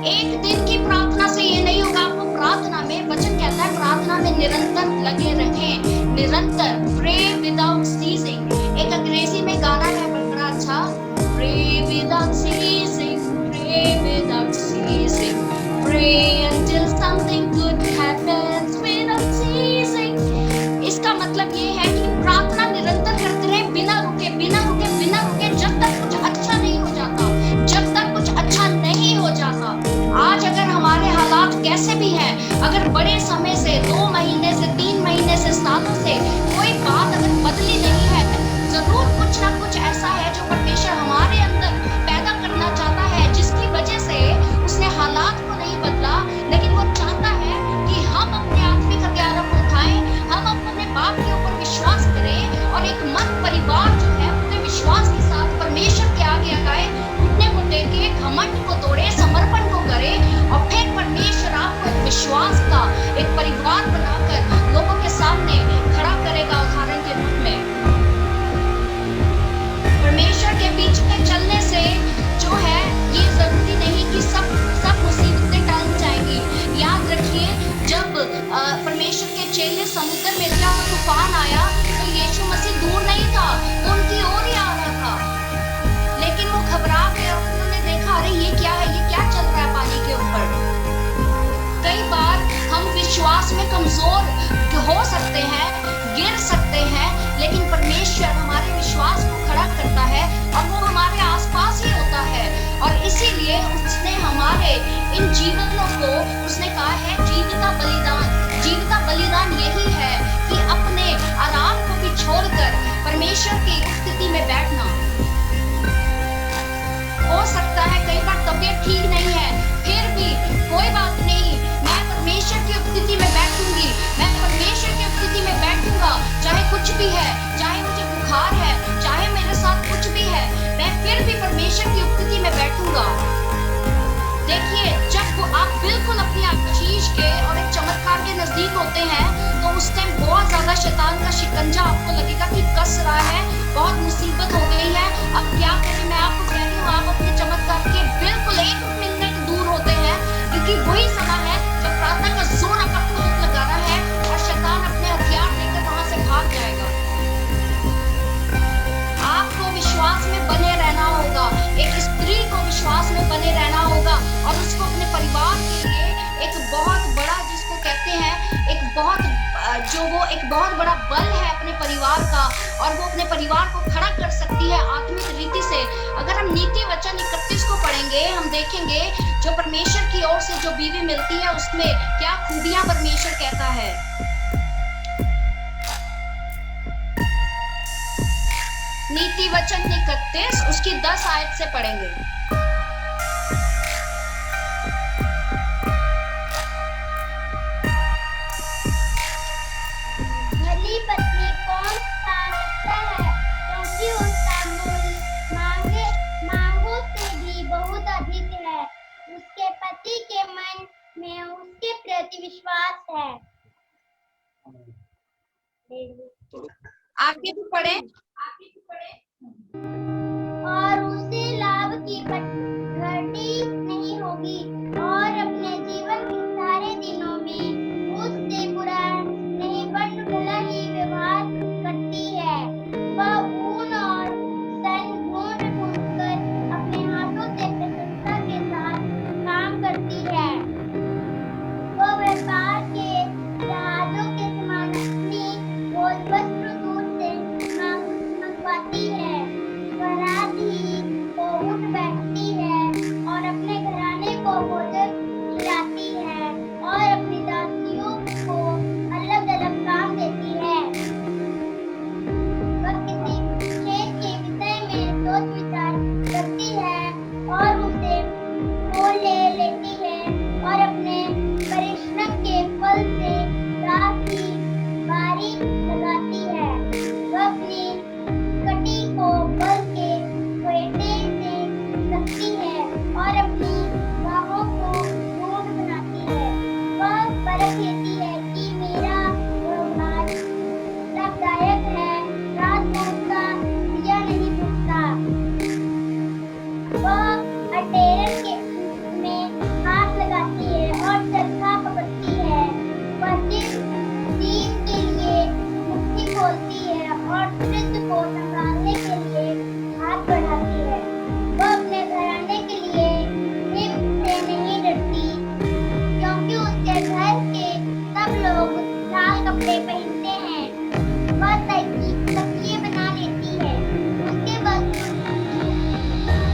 एक दिन की प्रार्थना से ये नहीं होगा, आपको प्रार्थना में, वचन कहता है प्रार्थना में निरंतर लगे रहें, निरंतर, pray without ceasing। एक अंग्रेजी में गाना भी है, चाहे मुझे बुखार है, चाहे मेरे साथ कुछ भी है, मैं फिर भी परमेश्वर की उपस्थिति में बैठूंगा। देखिए, जब आप बिल्कुल अपनी आशीष के और एक चमत्कार के नजदीक होते हैं तो उस टाइम बहुत ज्यादा शैतान का शिकंजा आपको लगेगा कि कस रहा है, बहुत मुसीबत हो गई है। अब क्या करें? मैं आपको कह रही हूँ, आप अपने चमत्कार के बिल्कुल 1 मिनट दूर होते हैं, क्योंकि वही समय है जब प्रार्थना का जोर आपको लगाना है और शैतान अपने हथियार लेकर वहां से भाग जाएगा। आपको विश्वास में बने रहना होगा, एक स्त्री को विश्वास में बने रहना होगा और उसको अपने परिवार के लिए एक बहुत बड़ा, जिसको कहते हैं एक बहुत बड़ा बल है अपने परिवार का, और वो अपने परिवार को खड़ा कर सकती है आत्मिक रीति से। अगर हम नीति वचन 31 को पढ़ेंगे, हम देखेंगे जो परमेश्वर की ओर से जो बीवी मिलती है उसमें क्या खूबियां परमेश्वर कहता है। नीति वचन 31 उसकी 10 आयत से पढ़ेंगे।
भली पत्नी कौन सा सकता है, क्योंकि उसका मूल्य मांगों से भी बहुत अधिक है। उसके पति के मन में उसके प्रति विश्वास है।
आगे भी पढ़े।
और उसे लाभ की घटी नहीं होगी, और अपने जीवन के सारे दिनों में उससे बुरा नहीं बन भला ही व्यवहार करती है। वह ऊन और सन ढूंढ कर अपने हाथों से प्रसन्नता के साथ काम करती है। वह व्यापार के जहाजों के समान अपनी भोज वस्त्र दूर से मंगवाती है। वह रात ही को उठ बैठती है और अपने घराने को भोजन खिलाती है और अपनी दासियों को अलग अलग काम देती है। वह किसी खेत के विषय में सोच विचार करती है और उसे मोल ले लेती है और अपने परिश्रम के फल से रात की बारी लगाती है। वह अपनी कटी को बल के फेंटे से रखती है और अपनी बाहों को ऊंट बनाती है। वह परख लेती है कि मेरा व्यवहार लाभदायक है, रात को उसका दिया नहीं बुझता। वह अटेरन के में हाथ लगाती है और चरखा पकड़ती है। वह दिन के लिए मुट्ठी खोलती है और वृद्ध को संभालने के लिए हाथ बढ़ाती है। वह अपने घराने के लिए हिम से नहीं डरती, क्योंकि उसके घर के सब लोग लाल कपड़े पहनते हैं। वह तकिए बना लेती है। उसके वस्त्र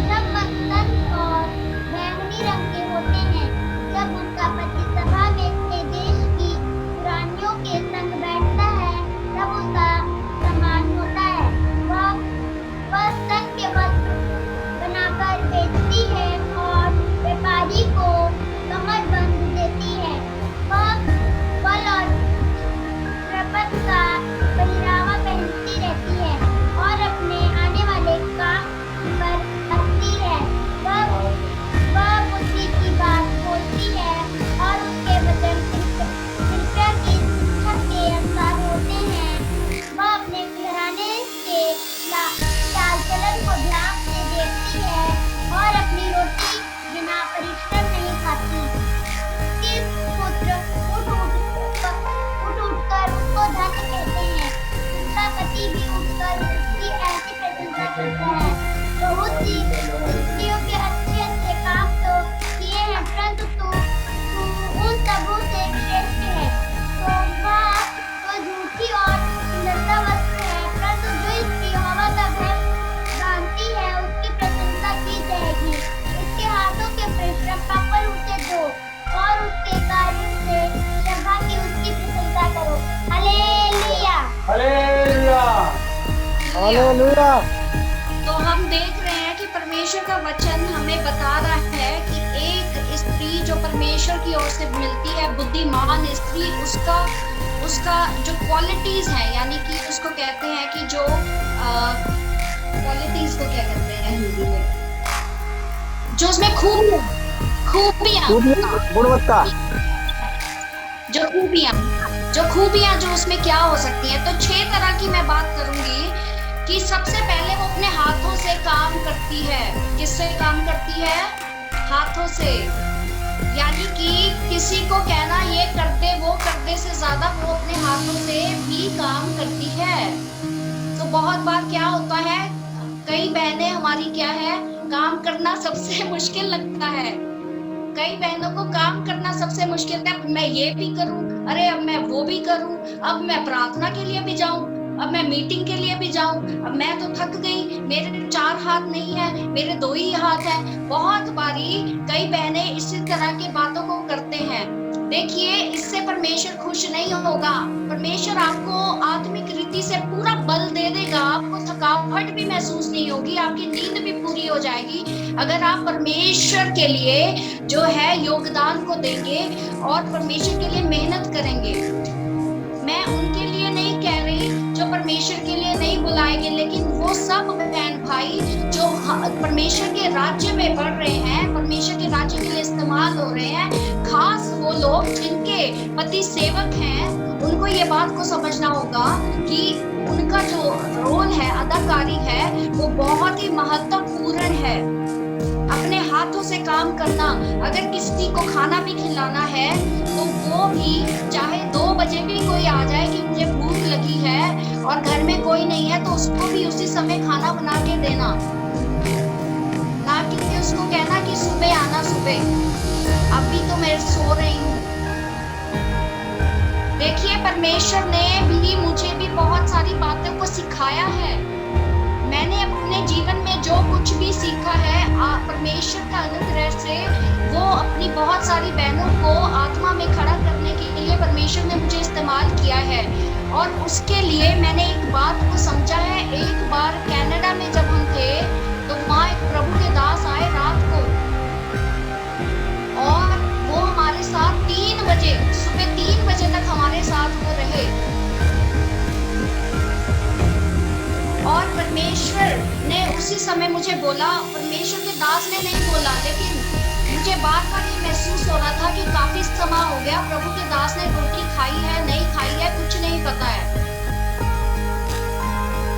सब मस्तन और बैंगनी रंग के होते हैं। जब उसका पति सभा में अपने देश की रानियों के संग बैठता है, तब उसका सम्मान होता है। वह स्तन के वस्त्र बनाकर बेचती है और व्यापारी को कमरबंद देती है। वह फल और प्रपद का पहरावा पहनती रहती है और अपने आने वाले काम पर हंसती है। वह बुद्धि की बात बोलती है और उसके वचन कृपया की इच्छा के अनुसार होते हैं। वह अपने घराने के चाल चलन को ध्यान से देखती है और अपनी रोटी बिना परिश्रम नहीं खाती। उसके पुत्र उठ उठकर उसको धन्य कहते हैं। उसका पति भी उठकर उसकी ऐसी प्रशंसा करता है। बहुत सी स्त्रियों के अच्छे अच्छे काम तो किए हैं, परंतु तू उन सबों से श्रेष्ठ है। तो झूठी और सुंदरता वस्तु है, परंतु जो स्त्री यहोवा का भय जानती है उसकी प्रशंसा की जाएगी। उसके हाथों के परिश्रम का फल उसे दो और उसके कार्य से सभा की उसकी प्रशंसा करो। हालेलुया।
हालेलुया।
तो हम देख रहे हैं कि परमेश्वर का वचन हमें बता रहा है कि एक स्त्री जो परमेश्वर की ओर से मिलती है, बुद्धिमान स्त्री, उसका जो क्वालिटीज है, यानी कि उसको कहते हैं कि जो क्वालिटीज को क्या कहते हैं हिंदी में, जो उसमें खूबियां,
गुणवत्ता,
जो खूबियां जो उसमें क्या हो सकती है। तो 6 तरह की मैं बात करूंगी कि सबसे पहले वो अपने हाथों से काम करती है। किससे काम करती है? हाथों से। यानी कि किसी को कहना ये कर दे वो कर दे से ज्यादा वो अपने हाथों से भी काम करती है। तो बहुत बार क्या होता है, कई बहनें हमारी क्या है, काम करना सबसे मुश्किल लगता है। कई बहनों को काम करना सबसे मुश्किल है। अब मैं ये भी करूं, अरे अब मैं वो भी करूं, अब मैं प्रार्थना के लिए भी जाऊं, अब मैं मीटिंग के लिए भी जाऊं, अब मैं तो थक गई, मेरे 4 हाथ नहीं है, मेरे 2 ही हाथ हैं। बहुत बारी कई बहनें इसी तरह की बातों को करते हैं। देखिए, इससे परमेश्वर खुश नहीं होगा। परमेश्वर आपको आत्मिक रीति से पूरा बल दे देगा, आपको थकावट भी महसूस नहीं होगी, आपकी नींद भी पूरी हो जाएगी अगर आप परमेश्वर के लिए जो है योगदान को देंगे और परमेश्वर के लिए मेहनत करेंगे। मैं उनके लिए नहीं कह रही जो परमेश्वर के लिए नहीं बुलाएंगे, लेकिन वो सब बहन भाई जो परमेश्वर के राज्य में बढ़ रहे हैं, परमेश्वर के राज्य के लिए इस्तेमाल हो रहे हैं, खास वो लोग जिनके पति सेवक हैं, उनको ये बात को समझना होगा कि उनका जो रोल है, अदाकारी है, वो बहुत ही महत्वपूर्ण है। अपने हाथों से काम करना। अगर किसी को खाना भी खिलाना है तो वो भी चाहे 2 बजे भी कोई आ जाए कि मुझे भूख लगी है और घर में कोई नहीं है, तो उसको भी उसी समय खाना बना के देना, ना कि उसको कहना कि सुबह आना, सुबह अभी तो मैं सो रही हूँ। देखिए, परमेश्वर ने भी मुझे भी बहुत सारी बातों को सिखाया है। मैंने अपने जीवन में जो कुछ भी सीखा है परमेश्वर का अनुग्रह से, वो अपनी बहुत सारी बहनों को आत्मा में खड़ा करने के लिए परमेश्वर ने मुझे इस्तेमाल किया है। और उसके लिए मैंने एक बात को समझा है। एक बार कनाडा में जब हम थे तो वहाँ एक प्रभु के दास आए रात को, और वो हमारे साथ 3 बजे, सुबह 3 बजे तक हमारे साथ वो रहे। और परमेश्वर ने उसी समय मुझे बोला, परमेश्वर के दास ने नहीं बोला, लेकिन मुझे बार बार ये महसूस हो रहा था कि काफी समय हो गया प्रभु के दास ने रोटी खाई है नहीं खाई है कुछ नहीं पता है।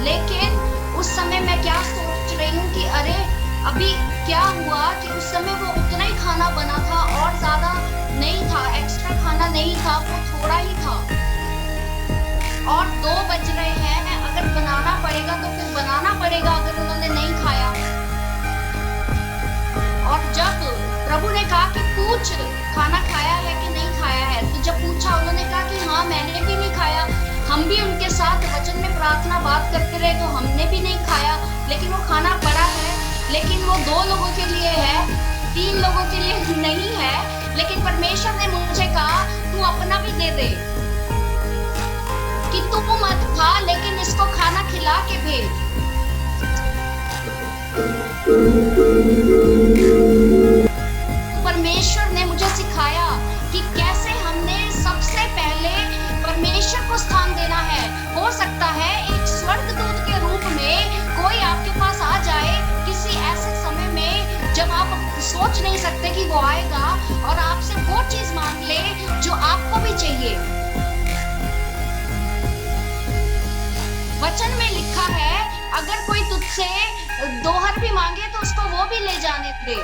लेकिन उस समय मैं क्या सोच रही हूँ कि अरे अभी क्या हुआ कि उस समय वो उतना ही खाना बना था और ज्यादा नहीं था, एक्स्ट्रा खाना नहीं था, वो थोड़ा ही था। और 2 बज रहे हैं, अगर बनाना पड़ेगा तो फिर बनाना पड़ेगा अगर उन्होंने नहीं खाया। और जब प्रभु ने कहा कि पूछ खाना खाया है कि नहीं खाया है, तो जब पूछा उन्होंने कहा कि हाँ मैंने भी नहीं खाया। हम भी उनके साथ वचन में प्रार्थना बात करते रहे तो हमने भी नहीं खाया, लेकिन वो खाना पड़ा है, लेकिन वो 2 लोगों के लिए है, 3 लोगों के लिए नहीं है। लेकिन परमेश्वर ने मुझे कहा तू अपना भी दे दे, कि तू मत खा लेकिन इसको खाना खिला के भेज। परमेश्वर ने मुझे सिखाया कि कैसे हमने सबसे पहले परमेश्वर को स्थान देना है। हो सकता है एक स्वर्गदूत के रूप में कोई आपके पास आ जाए किसी ऐसे समय में जब आप सोच नहीं सकते कि वो आएगा और आपसे वो चीज मांग ले जो आपको भी चाहिए। वचन में लिखा है अगर कोई तुझसे 2 भी मांगे तो उसको वो भी ले जाने दे।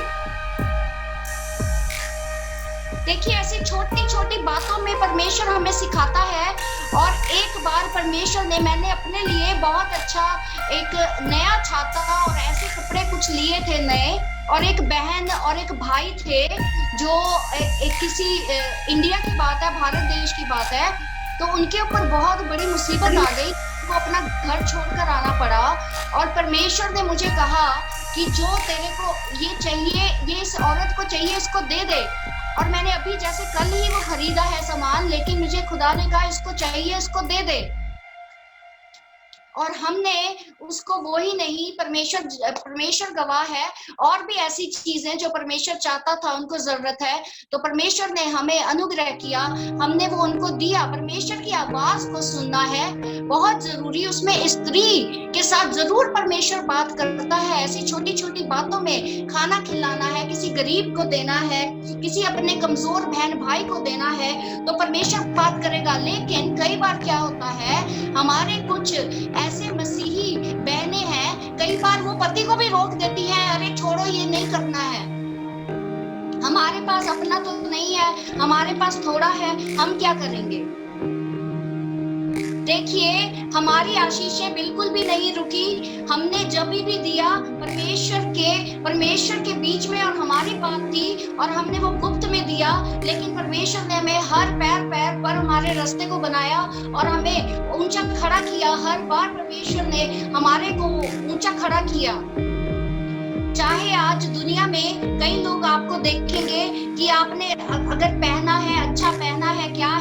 देखिए, ऐसी छोटी छोटी बातों में परमेश्वर हमें सिखाता है। और एक बार परमेश्वर ने, मैंने अपने लिए बहुत अच्छा एक नया छाता और ऐसे कपड़े कुछ लिए थे नए, और एक बहन और एक भाई थे जो किसी इंडिया की बात है, भारत देश की बात है, तो उनके ऊपर बहुत बड़ी मुसीबत आ गई, को अपना घर छोड़कर आना पड़ा। और परमेश्वर ने मुझे कहा कि जो तेरे को ये चाहिए, ये इस औरत को चाहिए, इसको दे दे। और मैंने अभी जैसे कल ही वो खरीदा है सामान, लेकिन मुझे खुदा ने कहा इसको चाहिए, इसको दे दे। और हमने उसको वो ही नहीं, परमेश्वर गवाह है, और भी ऐसी चीजें जो परमेश्वर चाहता था उनको जरूरत है, तो परमेश्वर ने हमें अनुग्रह किया, हमने वो उनको दिया। परमेश्वर की आवाज को सुनना है बहुत जरूरी। उसमें स्त्री के साथ जरूर परमेश्वर बात करता है, ऐसी छोटी छोटी बातों में खाना खिलाना है, किसी गरीब को देना है, किसी अपने कमजोर बहन भाई को देना है, तो परमेश्वर बात करेगा। लेकिन कई बार क्या होता है, हमारे कुछ ऐसे मसीही बहनें हैं, कई बार वो पति को भी रोक देती हैं, अरे छोड़ो ये नहीं करना है, हमारे पास अपना तो नहीं है, हमारे पास थोड़ा है, हम क्या करेंगे। देखिए हमारी आशीषें बिल्कुल भी नहीं रुकी, हमने जब भी दिया परमेश्वर के बीच में और हमारी बात थी और हमने वो गुप्त में दिया, लेकिन परमेश्वर ने हमें हर पैर पर हमारे रास्ते को बनाया और हमें ऊंचा खड़ा किया। हर बार परमेश्वर ने हमारे को ऊंचा खड़ा किया। चाहे आज दुनिया में कई लोग आपको देखेंगे कि आपने अगर पहना है, अच्छा पहना है क्या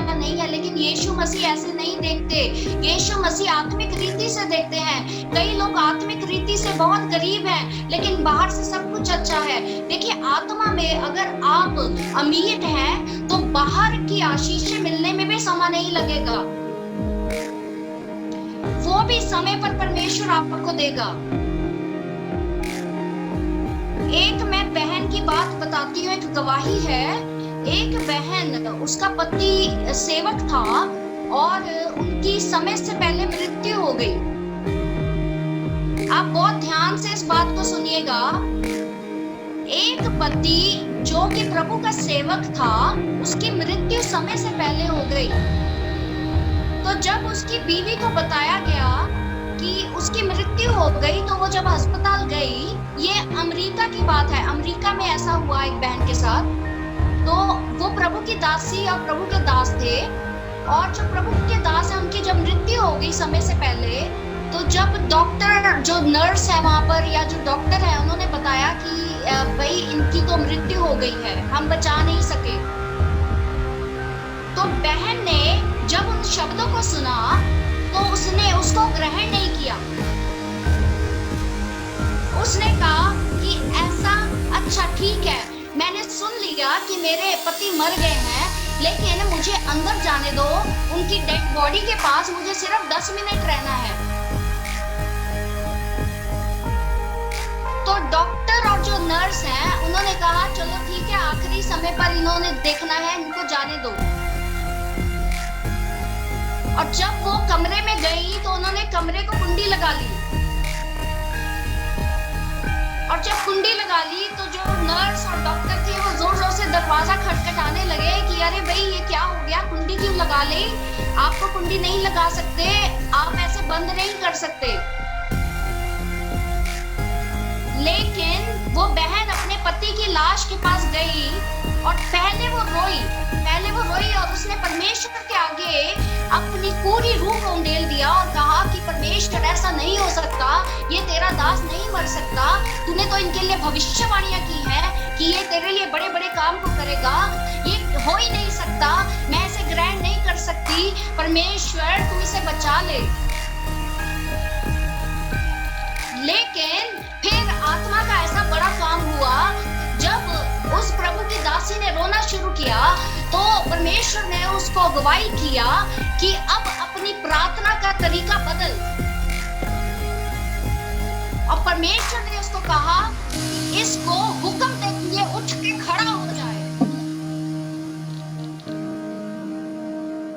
नहीं है, लेकिन यीशु मसीह ऐसे नहीं देखते। यीशु मसीह आत्मिक रीति से देखते हैं। कई लोग आत्मिक रीति से बहुत गरीब हैं, लेकिन बाहर से सब कुछ अच्छा है। देखिए आत्मा में अगर आप अमीर हैं तो बाहर की आशीषें मिलने में भी समय नहीं लगेगा, वो भी समय पर परमेश्वर आपको देगा। एक मैं बहन की बात बताती हूँ, एक गवाही है। एक बहन, उसका पति सेवक था और उनकी समय से पहले मृत्यु हो गई। आप बहुत ध्यान से इस बात को सुनिएगा। एक पति जो कि प्रभु का सेवक था, उसकी मृत्यु समय से पहले हो गई। तो जब उसकी बीवी को बताया गया कि उसकी मृत्यु हो गई, तो वो जब अस्पताल गई, ये अमेरिका की बात है, अमेरिका में ऐसा हुआ एक बहन के साथ। तो वो प्रभु की दासी और प्रभु के दास थे, और जो प्रभु के दास है उनकी जब मृत्यु हो गई समय से पहले, तो जब डॉक्टर, जो नर्स है वहां पर या जो डॉक्टर है, उन्होंने बताया कि भाई इनकी तो मृत्यु हो गई है, हम बचा नहीं सके। तो बहन ने जब उन शब्दों को सुना तो उसने उसको ग्रहण नहीं किया। उसने कहा कि ऐसा, अच्छा ठीक है, मैंने सुन लिया कि मेरे पति मर गए हैं, लेकिन मुझे अंदर जाने दो, उनकी डेड बॉडी के पास मुझे सिर्फ 10 मिनट रहना है। तो डॉक्टर और जो नर्स हैं उन्होंने कहा चलो ठीक है, आखिरी समय पर इन्होंने देखना है, इनको जाने दो। और जब वो कमरे में गई तो उन्होंने कमरे को कुंडी लगा ली, और जब कुंडी लगा ली तो जो नर्स और डॉक्टर थे वो जोर जोर से दरवाजा खटखटाने लगे कि अरे भाई ये क्या हो गया, कुंडी क्यों लगा ली, आपको कुंडी नहीं लगा सकते, आप ऐसे बंद नहीं कर सकते। लेकिन वो बहन अपने पति की लाश के पास गई और पहले वो रोई और उसने परमेश्वर के आगे अपनी पूरी रूह को उंडेल दिया और कहा कि परमेश्वर ऐसा नहीं हो सकता, ये तेरा दास नहीं मर सकता, तूने तो इनके लिए भविष्यवाणियां की है कि ये तेरे लिए बड़े बड़े काम को करेगा, ये हो ही नहीं सकता, मैं इसे ग्रहण नहीं कर सकती, परमेश्वर तू इसे बचा ले। लेकिन फिर आत्मा का ऐसा बड़ा काम हुआ, जब उस प्रभु की दासी ने रोना शुरू किया तो परमेश्वर ने उसको अगुवाई किया कि अब अपनी प्रार्थना का तरीका बदल। और परमेश्वर ने उसको कहा इसको हुक्म दे कि ये उठ के खड़ा हो जाए।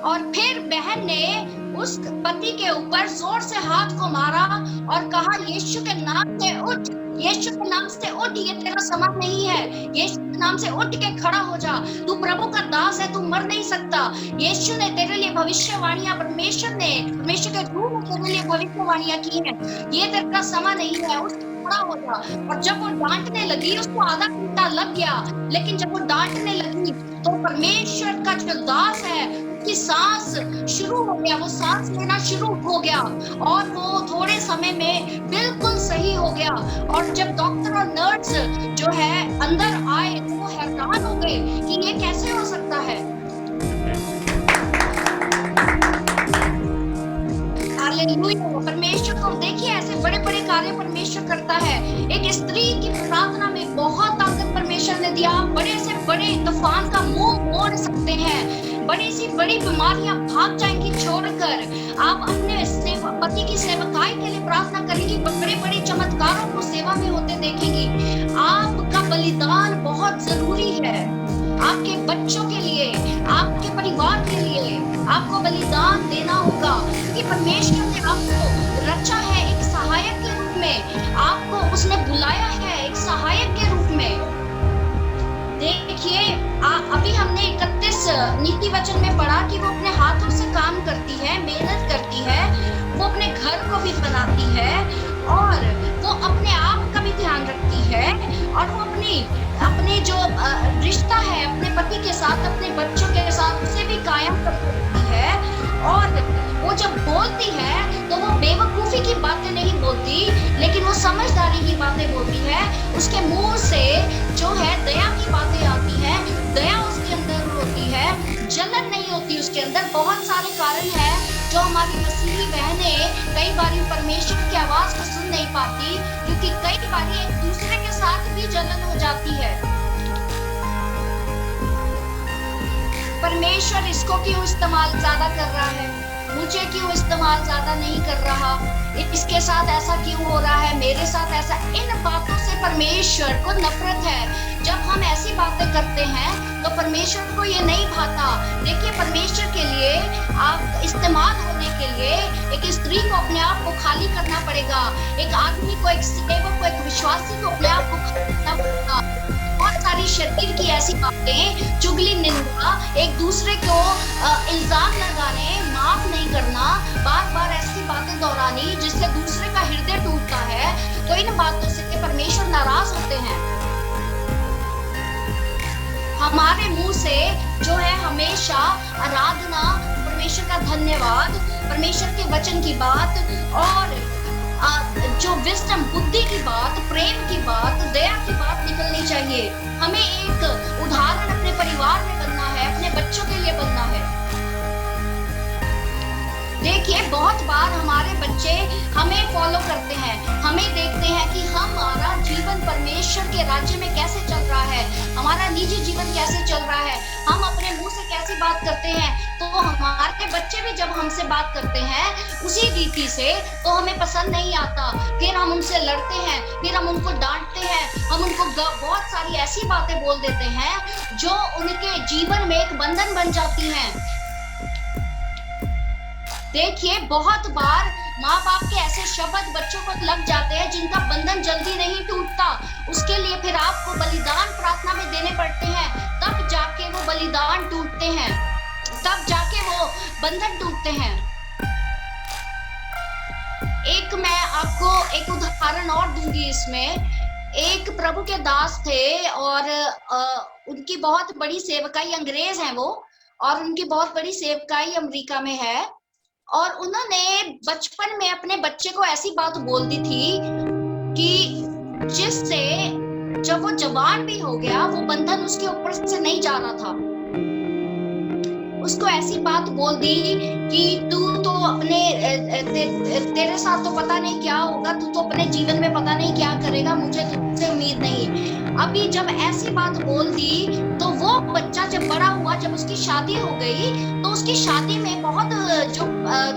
और फिर बहन ने उस पति के ऊपर जोर से हाथ को मारा और कहा यीशु के नाम से उठ, यीशु के नाम से उठ, ये तेरा समय नहीं है, यीशु के नाम से उठ के खड़ा हो जा, तू प्रभु का दास है, तू मर नहीं सकता, यीशु ने तेरे लिए भविष्यवाणियां, परमेश्वर के रूह में तेरे लिए भविष्यवाणियां की हैं, ये तेरा समय नहीं है, उस खड़ा हो जा। और जब वो डांटने लगी, उसको आधा घंटा लग गया, लेकिन जब वो डांटने लगी तो परमेश्वर का जो दास है उसकी सांस शुरू हो गया, वो सांस लेना शुरू हो गया और वो थोड़े समय में बिल्कुल सही हो गया। और जब डॉक्टर और नर्स जो है अंदर आए तो वो हैरान हो गए कि ये कैसे हो सकता है। हालेलुया। परमेश्वर को देखिए ऐसे बड़े बड़े कार्य परमेश्वर करता है। एक स्त्री की प्रार्थना में बहुत ताकत परमेश्वर ने दिया। बड़े से बड़े तूफान का मुंह मोड़ सकते हैं, बड़ी सी बड़ी बीमारियां भाग जाएंगी छोड़कर। आप अपने पति की सेवकाई के लिए प्रार्थना करेंगी, बड़े बड़े चमत्कारों को सेवा में होते देखेंगी। आपका बलिदान बहुत जरूरी है, आपके बच्चों के लिए, आपके परिवार के लिए आपको बलिदान देना होगा, क्योंकि परमेश्वर ने आपको रचा है एक सहायक के रूप में, आपको उसने बुलाया है एक सहायक के रूप में। देखिए अभी हमने 31 नीति वचन में पढ़ा कि वो अपने हाथों से काम करती है, मेहनत करती है, वो अपने घर को भी बनाती है और वो अपने आप का भी ध्यान रखती है और वो अपने जो रिश्ता है अपने पति के साथ, अपने बच्चों के साथ, उसे भी कायम करती है। और वो जब बोलती है तो वो बेवकूफी की बातें नहीं बोलती, लेकिन वो समझदारी की बातें बोलती है। उसके मुंह से जो है दया की बातें आती है, दया उसके अंदर होती है, जलन नहीं होती उसके अंदर। बहुत सारे कारण है जो हमारी मसीही बहनें कई बार परमेश्वर की आवाज को सुन नहीं पाती, क्योंकि कई बार एक दूसरे के साथ भी जलन हो जाती है। परमेश्वर इसको क्यों इस्तेमाल ज्यादा कर रहा है, मुझे क्यों इस्तेमाल ज्यादा नहीं कर रहा, इसके साथ ऐसा क्यों हो रहा है, मेरे साथ ऐसा। इन बातों से परमेश्वर को नफरत है। जब हम ऐसी बातें करते हैं तो परमेश्वर को ये नहीं भाता। देखिए परमेश्वर के लिए आप इस्तेमाल होने के लिए एक स्त्री को अपने आप को खाली करना पड़ेगा, एक आदमी को, एक सेवक को, एक विश्वासी को अपने आप को खाली करना पड़ेगा। बहुत सारी शरीर की ऐसी बातें, चुगली, निंदा, एक दूसरे को इल्जाम लगाने, माफ नहीं करना, बार बार ऐसी बातें दोहरानी जिससे दूसरे का हृदय टूटता है, तो इन बातों से परमेश्वर नाराज होते हैं। हमारे मुंह से जो है हमेशा आराधना, परमेश्वर का धन्यवाद, परमेश्वर के वचन की बात और जो विजडम, बुद्धि की बात, प्रेम की बात, दया की बात निकलनी चाहिए। हमें एक उदाहरण अपने परिवार में बनना है, अपने बच्चों के लिए बनना है। देखिए बहुत बार हमारे बच्चे हमें फॉलो करते हैं, हमें देखते हैं कि हमारा जीवन परमेश्वर के राज्य में कैसे चल रहा है, हमारा निजी जीवन कैसे चल रहा है, हम अपने मुंह से कैसी बात करते हैं। तो हमारे बच्चे भी जब हमसे बात करते हैं उसी रीति से, तो हमें पसंद नहीं आता, फिर हम उनसे लड़ते हैं, फिर हम उनको डांटते हैं, हम उनको बहुत सारी ऐसी बातें बोल देते हैं जो उनके जीवन में एक बंधन बन जाती हैं। देखिए बहुत बार माँ बाप के ऐसे शब्द बच्चों को लग जाते हैं जिनका बंधन जल्दी नहीं टूटता। उसके लिए फिर आपको बलिदान प्रार्थना में देने पड़ते हैं, तब जाके वो बलिदान टूटते हैं, तब जाके वो बंधन टूटते हैं। एक मैं आपको एक उदाहरण और दूंगी इसमें। एक प्रभु के दास थे और उनकी बहुत बड़ी सेवकाई, अंग्रेज हैं वो, और उनकी बहुत बड़ी सेवकाई अमेरिका में है। और उन्होंने बचपन में अपने बच्चे को ऐसी बात बोल दी थी कि जिससे जब वो जवान भी हो गया वो बंधन उसके ऊपर से नहीं जा रहा था। उसको ऐसी बात बोल दी कि तू तो अपने तेरे साथ तो पता नहीं क्या होगा, तू तो अपने जीवन में पता नहीं क्या करेगा, मुझे तुझसे उम्मीद नहीं। अभी जब ऐसी बात बोल दी तो वो बच्चा जब बड़ा हुआ, जब उसकी शादी हो गई, तो उसकी शादी में बहुत जो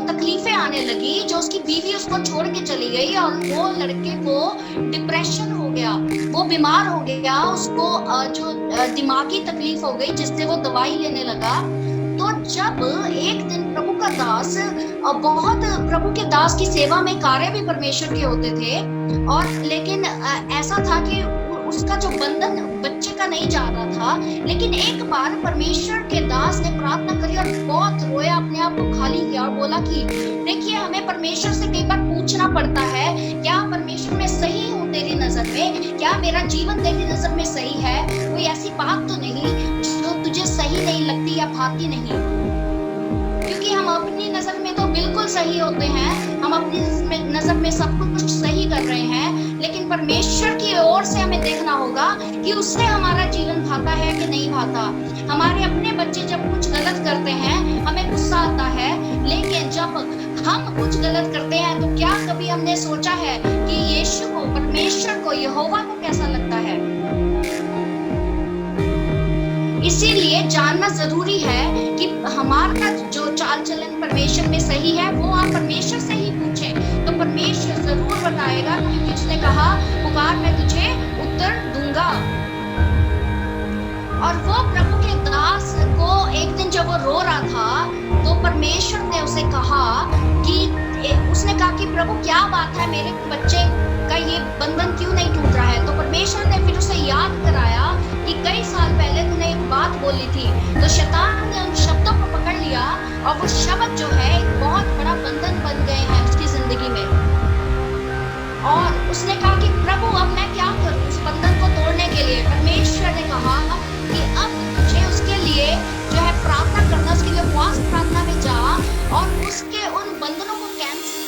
तकलीफें आने लगी, जो उसकी बीवी उसको छोड़ के चली गई और वो लड़के को डिप्रेशन हो गया, वो बीमार हो गया, उसको जो दिमागी तकलीफ हो गई जिससे वो दवाई लेने लगा। तो जब एक दिन प्रभु का दास, बहुत प्रभु के दास की सेवा में कार्य भी परमेश्वर के होते थे, और लेकिन ऐसा था कि उसका जो बंधन बच्चे का नहीं जा रहा था। लेकिन एक बार परमेश्वर के दास ने प्रार्थना करी और बहुत रोया, अपने आप को खाली किया और बोला कि देखिए हमें परमेश्वर से कई बार पूछना पड़ता है, क्या परमेश्वर मैं सही हूँ तेरी नजर में, क्या मेरा जीवन तेरी नजर में सही है, कोई ऐसी बात तो नहीं जो तुझे सही नहीं लगती या भाती नहीं। क्योंकि हम अपनी नजर में तो बिल्कुल सही होते हैं, हम अपनी नजर में सब कुछ सही कर रहे हैं, लेकिन परमेश्वर की ओर से हमें देखना होगा कि उससे हमारा जीवन भाता है कि नहीं भाता। हमारे अपने बच्चे जब कुछ गलत करते हैं हमें गुस्सा आता है, लेकिन जब हम कुछ गलत करते हैं तो क्या कभी हमने सोचा है कि यीशु को, परमेश्वर को, यहोवा को कैसा लगता है? इसीलिए जानना जरूरी है कि हमारा जो चाल चलन परमेश्वर में सही है वो आप परमेश्वर से ही पूछें, तो परमेश्वर जरूर बताएगा, क्योंकि उसने कहा पुकार मैं तुझे उत्तर दूंगा। और वो प्रभु के दास को एक दिन जब वो रो रहा था तो परमेश्वर ने उसे कहा कि उसने कहा कि प्रभु क्या बात है, मेरे बच्चे का ये बंधन क्यों नहीं टूट रहा है? तो परमेश्वर ने फिर उसे याद कराया कि कई साल पहले तूने एक बात बोली थी। तो शैतान ने उन शब्दों को पकड़ लिया और वो शब्द जो है एक बहुत बड़ा बंधन बन गए हैं उसकी जिंदगी में। और उसने कहा कि प्रभु अब मैं क्या करूं उस बंधन को तोड़ने के लिए? परमेश्वर ने कहा कि अब तुझे उसके लिए जो है प्रार्थना करना, उसके लिए उपवास प्रार्थना में जा और उसके उन बंधनों को कैंसिल